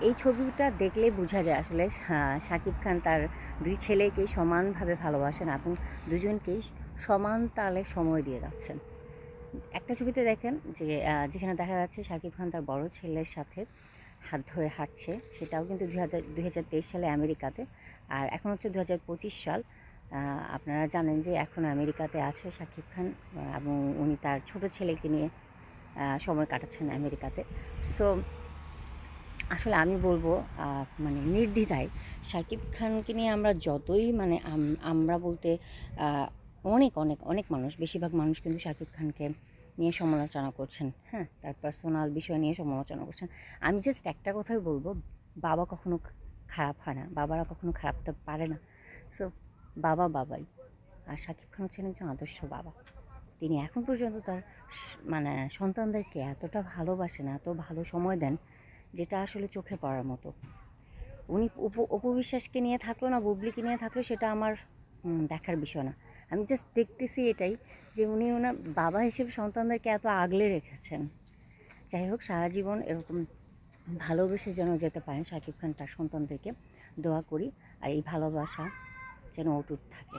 এই ছবিটা দেখলেই বোঝা যায় আসলে শাকিব খান তার দুই ছেলেকেই সমানভাবে ভালোবাসেন এবং দুজনকেই সমান তালে সময় দিয়ে যাচ্ছেন। একটা ছবিতে দেখেন যে যেখানে দেখা যাচ্ছে শাকিব খান তার বড় ছেলের সাথে হাত ধরে হাঁটছে, সেটাও কিন্তু 2023 সালে আমেরিকাতে। আর এখন হচ্ছে 2025 সাল। আপনারা জানেন যে এখন আমেরিকাতে আছে শাকিব খান, এবং উনি তার ছোট ছেলেকে নিয়ে সময় কাটাচ্ছেন আমেরিকাতে। সো আসলে আমি বলবো মানে নির্দ্বিধায় শাকিব খানকে নিয়ে আমরা যতই মানে আমরা বলতে অনেক অনেক অনেক মানুষ, বেশিরভাগ মানুষ কিন্তু শাকিব খানকে নিয়ে সমালোচনা করছেন, হ্যাঁ, তার পার্সোনাল বিষয় নিয়ে সমালোচনা করছেন। আমি জাস্ট একটা কথাই বলবো, বাবা কখনো খারাপ হয় না, বাবারা কখনো খারাপ হতে পারে না। সো বাবা বাবাই, আর শাকিব খান হচ্ছেন একজন আদর্শ বাবা। তিনি এখন পর্যন্ত তার মানে সন্তানদেরকে এতটা ভালোবাসেন, এত ভালো সময় দেন, যেটা আসলে চোখে পড়ার মতো। উনি অপু বিশ্বাসকে নিয়ে থাকলো না বুবলিকে নিয়ে থাকলো, সেটা আমার দেখার বিষয় না। আমি জাস্ট দেখতেছি এটাই যে উনি ওনার বাবা হিসেবে সন্তানদেরকে এত আগলে রেখেছেন। যাই হোক, সারা জীবন এরকম ভালোবেসে যেন যেতে পারেন শাকিব খান তার সন্তানদেরকে, দোয়া করি। আর এই ভালোবাসা যেন অটুট থাকে।